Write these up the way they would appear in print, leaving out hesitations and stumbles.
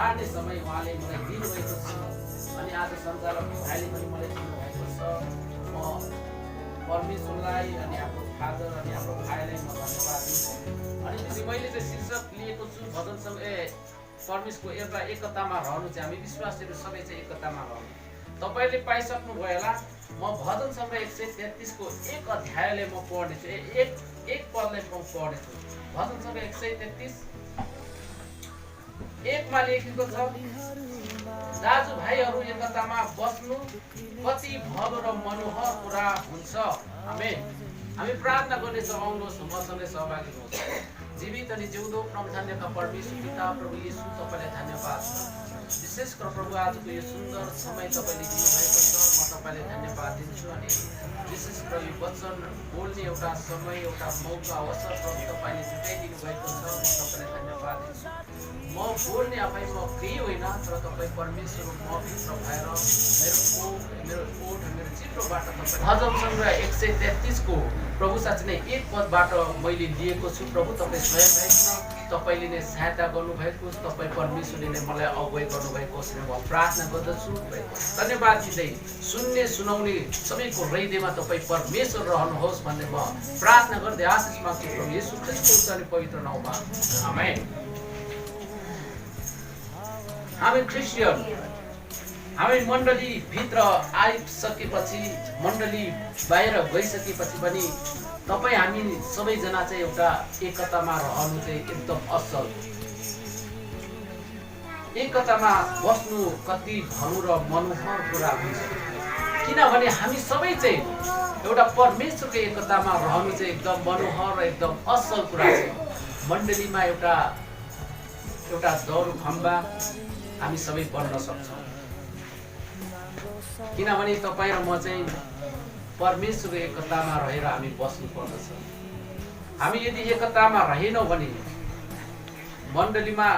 बाँड्ने समय उहाँले मलाई दिनुभएको छ। अनि आज सञ्चालक भाइले पनि मलाई दिनुभएको छ। म परमेश्वरलाई अनि हाम्रो फादर अनि हाम्रो भाइलाई म धन्यवाद दिन्छु। अनि त्यसपछि मैले चाहिँ शीर्षक लिएको छु भजनसँग परमेश्वरको एउटा एकतामा रहनु चाहिँ हामी विश्वासीहरू सबै चाहिँ एकतामा रहनु। तपाईँले पाइसक्नु भयो होला। म भजन सङ्ग्रह 133 को 1 अध्यायले म पढ्नेछु। एक पदलाई म पढ्नेछु। भजन सङ्ग्रह 133 1 मा लेखेको छ, दाजुभाइहरू एकतामा बस्नु कति भलो र मनोहर कुरा हुन्छ। आमेन। हामी प्रार्थना गर्नेछौँ। आउनुहोस् मसँगै सहभागी हुनुहोस्। जीवित अनि जिउँदो परमधन्यका परमेश्वर पिता प्रभु येशू तपाईँलाई धन्यवाद छ। विशेष गरेर प्रभु आजको यो सुन्दर समय तपाईँले दिनुभएको छ। म तपाईँलाई धन्यवाद दिन्छु। अनि विशेष गरेर यो वचन बोल्ने एउटा समय एउटा मौका अवसर प्रभु तपाईँले जुटाइदिनु भएको छ। म तपाईँलाई धन्यवाद दिन्छु। म बोल्ने आफै म केही होइन, तर तपाईँ परमेश्वर म भित्र भएर मेरो ओठ मेरो चित्रोबाट तपाईँ भजन सङ्ग्रह 133 को प्रभु साँच्चै नै 1 पदबाट मैले लिएको छु। प्रभु तपाईँ स्वयं तपाईँले नै सहायता गर्नुभएको, तपाईँ परमेश्वरले नै मलाई अगुवाई गर्नुभएको छ। म प्रार्थना गर्दछु। धन्यवाद दिँदै सुन्ने सुनाउने सबैको हृदयमा तपाईँ परमेश्वर रहनुहोस् भन्ने म प्रार्थना गर्दै आशिष माग्छु प्रभु येशू ख्रीष्टको अनि पवित्र नाममा। आमेन। हामी क्रिस्चियन हामी मण्डली भित्र आइसकेपछि मण्डली बाहिर गइसकेपछि पनि तपाईँ हामी सबैजना चाहिँ एउटा एकतामा रहनु चाहिँ एकदम असल। एकतामा बस्नु कति भलो र मनोहर कुरा हुन्छ। किनभने हामी सबै चाहिँ एउटा परमेश्वरको एकतामा रहनु चाहिँ एकदम मनोहर र एकदम असल कुरा छ। मण्डलीमा एउटा दौड खम्बा हामी सबै बन्न सक्छौँ। किनभने तपाईँ र म चाहिँ परमेश्वरको एकतामा रहेर हामी बस्नु पर्दछ। हामी यदि एकतामा रहेनौँ भने मण्डलीमा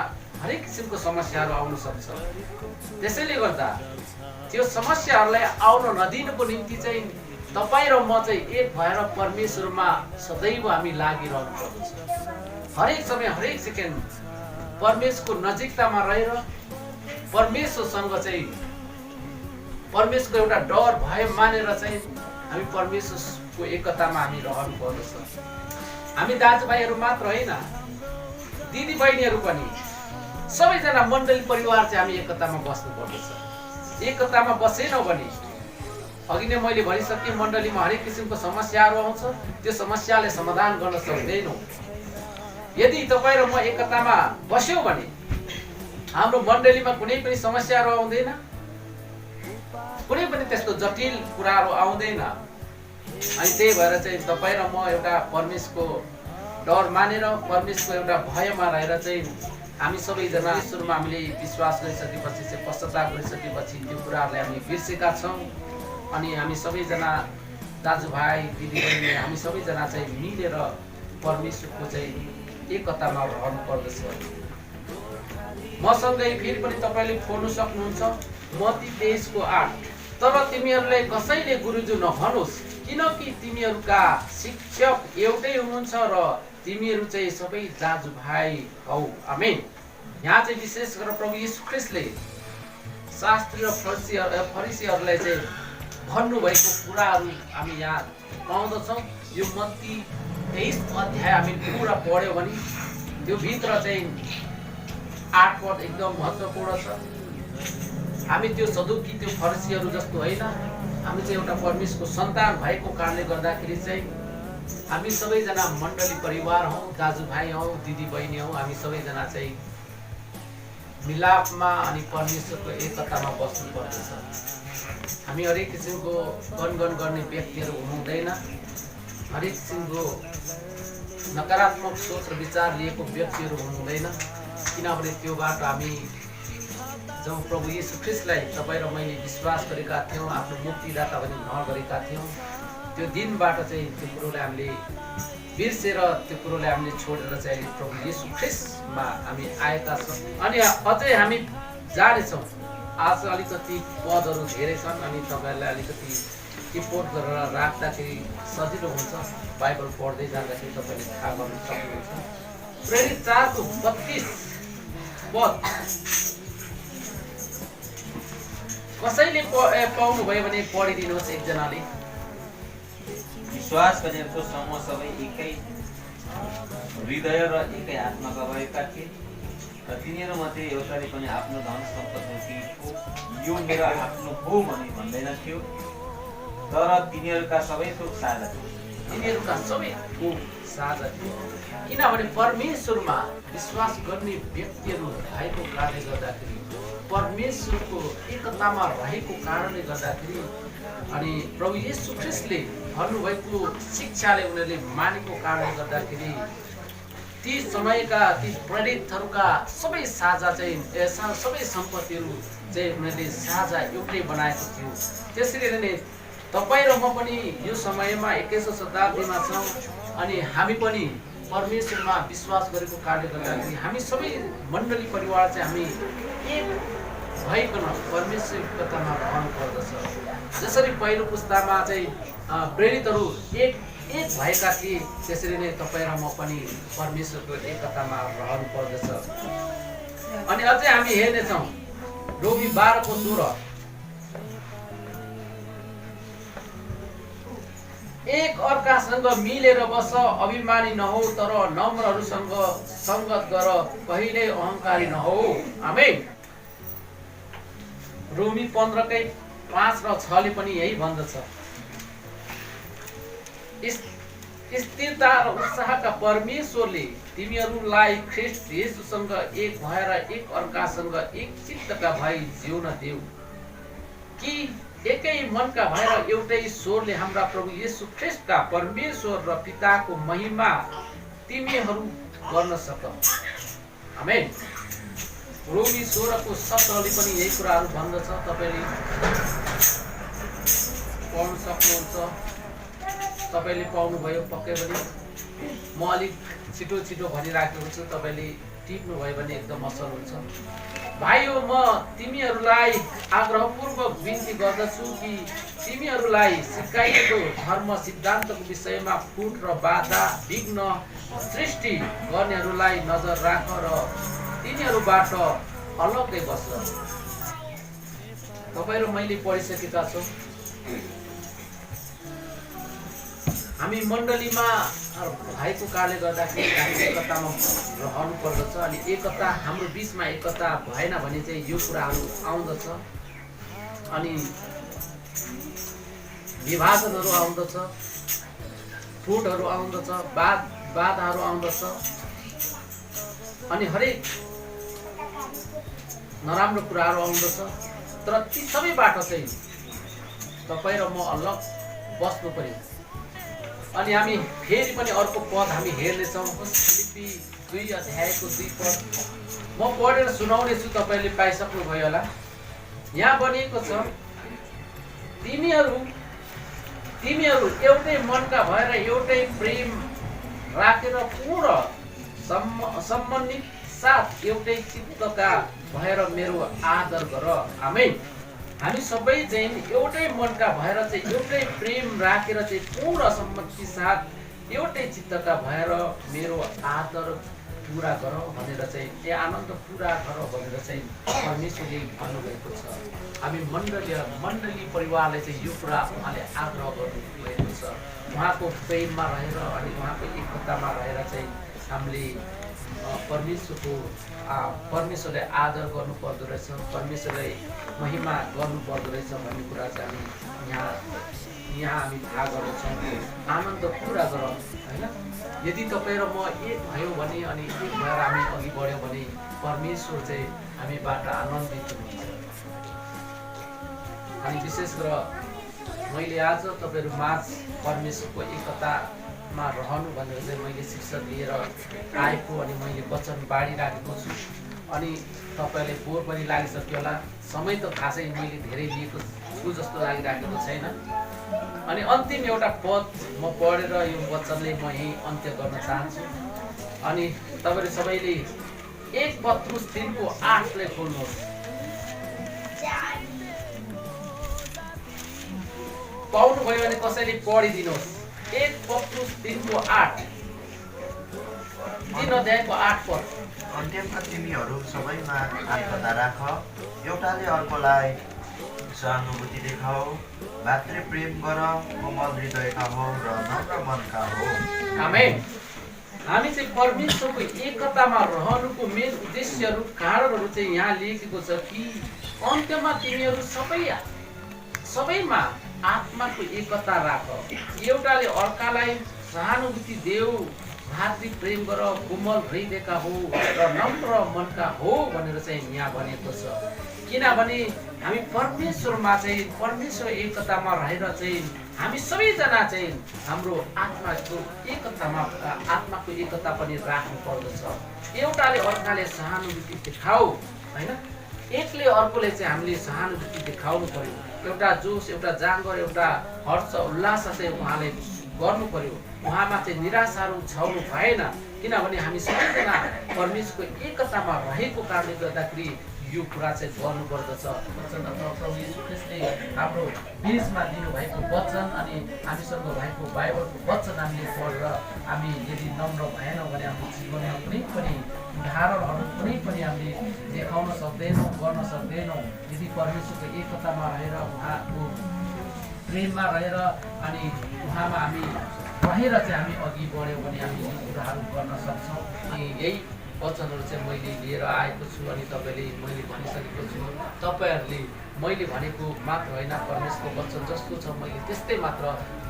हरेक किसिमको समस्याहरू आउन सक्छ। त्यसैले गर्दा त्यो समस्याहरूलाई आउन नदिनुको निम्ति चाहिँ तपाईँ र म चाहिँ एक भएर परमेश्वरमा सदैव हामी लागिरहनु पर्दछ। हरेक समय हरेक सेकेन्ड परमेश्वरको नजिकतामा रहेर परमेश्वरसँग चाहिँ परमेश्वरको एउटा डर भय मानेर चाहिँ हामी परमेश्वरको एकतामा हामी रहनु पर्दछ। हामी दाजुभाइहरू मात्र होइन, दिदी बहिनीहरू पनि सबैजना मण्डली परिवार चाहिँ हामी एकतामा बस्नु पर्दछ। एकतामा बसेनौँ भने अघि नै मैले भनिसकेँ मण्डलीमा हरेक किसिमको समस्याहरू आउँछ। त्यो समस्याले समाधान गर्न सक्दैनौँ। यदि तपाईँ र म एकतामा बस्यौँ भने हाम्रो मण्डलीमा कुनै पनि समस्याहरू आउँदैन, कुनै पनि त्यस्तो जटिल कुराहरू आउँदैन। अनि त्यही भएर चाहिँ तपाईँ र म एउटा परमेश्वरको डर मानेर परमेश्वरको एउटा भयमा रहेर चाहिँ हामी सबैजना ईश्वरमा हामीले विश्वास गरिसकेपछि चाहिँ पश्चाताप गरिसकेपछि त्यो कुराहरूलाई हामी बिर्सेका छौँ। अनि हामी सबैजना दाजुभाइ दिदीबहिनी हामी सबैजना चाहिँ मिलेर परमेश्वरको चाहिँ एकतामा रहनु पर्दछ। मसँगै फेरि पनि तपाईँले पढ्नु सक्नुहुन्छ मत्ती 23:8। तर तिमीहरूलाई कसैले गुरुजु नभनोस्, किनकि तिमीहरूका शिक्षक एउटै हुनुहुन्छ र तिमीहरू चाहिँ सबै दाजुभाइ हौ। आमेन। यहाँ चाहिँ विशेष गरेर प्रभु येशू ख्रीष्टले शास्त्री र फरिसीहरूलाई चाहिँ भन्नुभएको कुराहरू हामी यहाँ पाउँदछौँ। यो मत्ती 23 अध्याय हामी पुरा पढ्यौँ भने त्यो भित्र चाहिँ 8 पद एकदम महत्त्वपूर्ण छ। हामी त्यो सदुकी त्यो फरिसीहरू जस्तो होइन, हामी चाहिँ एउटा परमेश्वरको सन्तान भएको कारणले गर्दाखेरि चाहिँ हामी सबैजना मण्डली परिवार हौँ, दाजुभाइ हौँ, दिदी बहिनी हौँ। हामी सबैजना चाहिँ मिलापमा अनि परमेश्वरको एकतामा बस्नु पर्दछ। हामी हरेक किसिमको गनगन गर्ने व्यक्तिहरू हुनुहुँदैन, हरेक किसिमको नकारात्मक सोच र विचार लिएको व्यक्तिहरू हुनुहुँदैन। किनभने त्योबाट हामी जब प्रभु येशू ख्रीष्टलाई तपाईँ र मैले विश्वास गरेका थियौँ, आफ्नो मुक्तिदाता पनि ग्रहण गरेका थियौँ, त्यो दिनबाट चाहिँ त्यो कुरोलाई हामीले बिर्सेर त्यो कुरोलाई हामीले छोडेर चाहिँ प्रभु येशू ख्रीष्टमा हामी आएका छौँ। अनि अझै हामी जानेछौँ। आज अलिकति पदहरू धेरै छन् अनि तपाईँहरूलाई अलिकति रिपोर्ट गरेर राख्दाखेरि सजिलो हुन्छ। बाइबल पढ्दै जाँदाखेरि तपाईँले थाहा गर्न सक्नुहुन्छ। प्रेरित 4:32 पद कसैले पाउनु भयो भने पढिदिनुहोस् एकजनाले। विश्वास गर्नेहरूको समूह सबै एकै हृदय र एकै आत्माका भएका थिए र तिनीहरूमध्ये एउटाले पनि आफ्नो धन सम्पत्ति यो मेरो आफ्नो हो भनी भन्दैन थियो, तर तिनीहरूका सबै थोक साझा थिए। तिनीहरूका सबै थोक साझा थिए किनभने परमेश्वरमा विश्वास गर्ने व्यक्तिहरू भएको कारणले गर्दाखेरि, परमेश्वरको एकतामा रहेको कारणले गर्दाखेरि अनि प्रभु येशू ख्रीष्टले भन्नुभएको शिक्षाले उनीहरूले मानेको कारणले गर्दाखेरि ती समयका ती प्रेरितहरूका सबै साझा चाहिँ सबै सम्पत्तिहरू चाहिँ उनीहरूले साझा एउटै बनाएको थियो। त्यसरी नै तपाईँ र म पनि यो समयमा 21औं शताब्दीमा छौँ अनि हामी पनि परमेश्वरमा विश्वास गरेको कारणले गर्दाखेरि हामी सबै मण्डली परिवार चाहिँ हामी एक भइकन परमेश्वरको एकतामा रहनु पर्दछ। जसरी पहिलो पुस्तामा चाहिँ प्रेरितहरू एक भएका थिए, त्यसरी नै तपाईँ र म पनि परमेश्वरको एकतामा रहनु पर्दछ। अनि अझै हामी हेर्नेछौँ रोमी 12:16 एक अर्कासँग मिलेर बस, अभिमानी नहो तर नम्रहरूसँग संगत गर, कहिल्यै अहंकारी नहो। आमेन। रोमी 15:5 र 6 ले पनि यही भन्दछ। स्थिरता र उत्साहका परमेश्वरले तिमीहरूलाई ख्रीष्ट येशूसँग एक भएर एक अर्कासँग एक चित्तका भई जिउन देऊ, कि एकै मनका भएर एउटै स्वरले हाम्रा प्रभु येशू ख्रीष्टका परमेश्वर र पिताको महिमा तिमीहरू गर्न सक। आमेन। रोमी 16:17 ले पनि यही कुराहरू भन्दछ। तपाईले पढ्न सक्नुहुन्छ, तपाईले पाउनुभयो पक्कै पनि। म अलिक छिटो भनिराखेको छु, तपाईले टिप्नु भयो भने एकदम असल हुन्छ। भाइयो, म तिमीहरूलाई आग्रहपूर्वक बिन्ती गर्दछु कि तिमीहरूलाई सिकाइएको धर्म सिद्धान्तको विषयमा फुट र बाधा विघ्न सृष्टि गर्नेहरूलाई नजर राख र तिनीहरूबाट अलग्गै बस। तपाईँ र मैले पढिसकेका छौँ, हामी मण्डलीमा भएको कारणले गर्दाखेरि हामी एकतामा रहनु पर्दछ। अनि एकता हाम्रो बिचमा एकता भएन भने चाहिँ यो कुराहरू आउँदछ, अनि विभाजनहरू आउँदछ, फुटहरू आउँदछ, बाधाहरू आउँदछ, अनि हरेक नराम्रो कुराहरू आउँदछ। तर ती सबैबाट चाहिँ तपाईँ र म अलग बस्नु पर्यो। अनि हामी फेरि पनि अर्को पद हामी हेर्नेछौँ, फिलिप्पी 2:2 म पढेर सुनाउने छु, तपाईँले पाइसक्नुभयो होला। यहाँ भनिएको छ, तिमीहरू एउटै मनका भएर एउटै प्रेम राखेर पूर्ण सम्बन्धित साथ एउटै चित्तका भएर मेरो आदर गर। आमेन। हामी सबै चाहिँ एउटै मनका भएर चाहिँ एउटै प्रेम राखेर चाहिँ पूर्ण सम्मति साथ एउटै चित्तका भएर मेरो आदर पुरा गर भनेर चाहिँ आनन्द पुरा गर भनेर चाहिँ परमेश्वरले भन्नुभएको छ। हामी मण्डली परिवारलाई चाहिँ यो कुरा उहाँले आग्रह गर्नुभएको छ। उहाँको प्रेममा रहेर अनि उहाँको एकतामा रहेर चाहिँ हामीले परमेश्वरलाई आदर गर्नु पर्दो रहेछ, परमेश्वरलाई महिमा गर्नु पर्दो रहेछ भन्ने कुरा चाहिँ हामी यहाँ हामी थाहा गर्दछौँ। आनन्द पुरा गर होइन। यदि तपाईँ र म एक भयो भने अनि एक भएर हामी अघि बढ्यौँ भने परमेश्वर चाहिँ हामीबाट आनन्दित हुन्छ। अनि विशेष गरेर मैले आज तपाईँहरू माझ परमेश्वरको एकतामा रहनु भनेर चाहिँ मैले शिक्षा लिएर आएको अनि मैले वचन बाँडिराखेको छु। अनि तपाईँलाई बोर पनि लागिसक्यो होला, समय त खासै मैले धेरै लिएको छु जस्तो लागिराखेको छैन। अनि अन्तिम एउटा पद म पढेर यो वचनले म यही अन्त्य गर्न चाहन्छु। अनि तपाईँले सबैले 1 पत्रुस 3:8 खोल्नुहोस्। पाउनुभयो भने कसैले पढिदिनुहोस्। 1 पत्रुस 3:8 3 अध्यायको 8 पद। अन्त्यमा तिमीहरू सबैमा आत्मता राख, एउटाले अर्कोलाई सहानुभूति देखाऊ, मातृ प्रेम गर, कोमल हृदयका हौ र नम्र मनका हो। आमेन। हामी चाहिँ परमेश्वरको एकतामा रहनुको मेन उद्देश्यहरू कारणहरू चाहिँ यहाँ लेखेको छ कि अन्त्यमा तिमीहरू सबैमा आत्माको एकता राख, एउटाले अर्कालाई सहानुभूति देऊ, भातृ प्रेम गर, कोमल हृदयका हो र नम्र मनका हो भनेर चाहिँ यहाँ भनेको छ। किनभने हामी परमेश्वरमा चाहिँ परमेश्वर एकतामा रहेर चाहिँ हामी सबैजना चाहिँ हाम्रो आत्माको एकता पनि राख्नु पर्दछ। एउटाले अर्काले सहानुभूति देखाऊ, होइन, एकले अर्कोले चाहिँ हामीले सहानुभूति देखाउनु पर्यो। एउटा जोस, एउटा जाँगर, एउटा हर्ष उल्लास चाहिँ उहाँले गर्नु पर्यो। उहाँमा चाहिँ निराशाहरू छाउनु भएन, किनभने हामी सबैजना परमेश्वरको एकतामा रहेको कारणले गर्दाखेरि यो कुरा चाहिँ गर्नुपर्दछ। प्रभु यीशु ख्रीष्टले हाम्रो बिचमा दिनुभएको वचन अनि हामीसँग भएको बाइबलको वचन हामीले पढेर हामी यदि नम्र भएनौँ भने हाम्रो जीवनमा कुनै पनि उदाहरणहरू कुनै पनि हामीले देखाउन सक्दैनौँ, गर्न सक्दैनौँ। यदि परमेश्वरको एकतामा रहेर उहाँको प्रेममा रहेर अनि उहाँमा हामी रहेर चाहिँ हामी अघि बढ्यौँ भने हामी यी कुराहरू गर्न सक्छौँ। अनि यही वचनहरू चाहिँ मैले लिएर आएको छु अनि मैले भनिसकेको छु। तपाईँहरूले मैले भनेको मात्र होइन, परमेश्वरको वचन जस्तो छ मैले त्यस्तै मात्र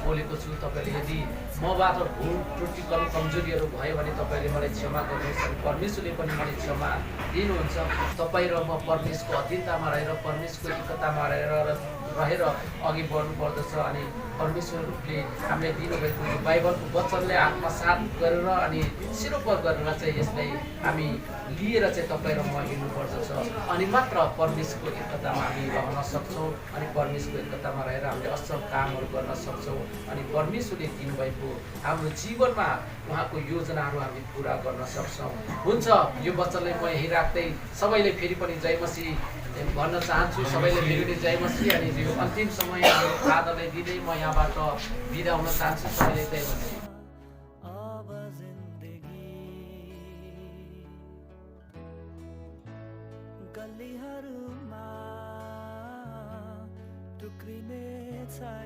बोलेको छु। तपाईँले यदि मबाट भुल त्रुटि कमजोरीहरू भयो भने तपाईँले मलाई क्षमा गर्नुहोस् अनि परमेश्वरले पनि मलाई क्षमा दिनुहुन्छ। तपाईँ र म परमेश्वरको अधीनतामा रहेर परमेश्वरको एकतामा रहेर अघि बढ्नु पर्दछ। अनि परमेश्वरले हामीलाई दिनुभएको यो बाइबलको वचनले आत्मसात गरेर अनि सिरोपर गरेर चाहिँ यसलाई हामी लिएर चाहिँ तपाईँ र म हिँड्नुपर्दछ। अनि मात्र परमेश्वरको एकतामा हामी रहन सक्छौँ अनि परमेश्वरको एकतामा रहेर हामीले असल कामहरू गर्न सक्छौँ अनि परमेश्वरले दिनुभएको हाम्रो जीवनमा उहाँको योजनाहरू हामी पुरा गर्न सक्छौँ। हुन्छ, यो वचनलाई म यहीँ राख्दै सबैले फेरि पनि जय मसीह भन्न चाहन्छु। सबैले फेरि पनि जय मसीह। अनि यो अन्तिम समय हाम्रो फादरलाई दिँदै म यहाँबाट बिदा हुन चाहन्छु। सबैले जय मसीह। गल्लीहरूमा टुक्रिने छ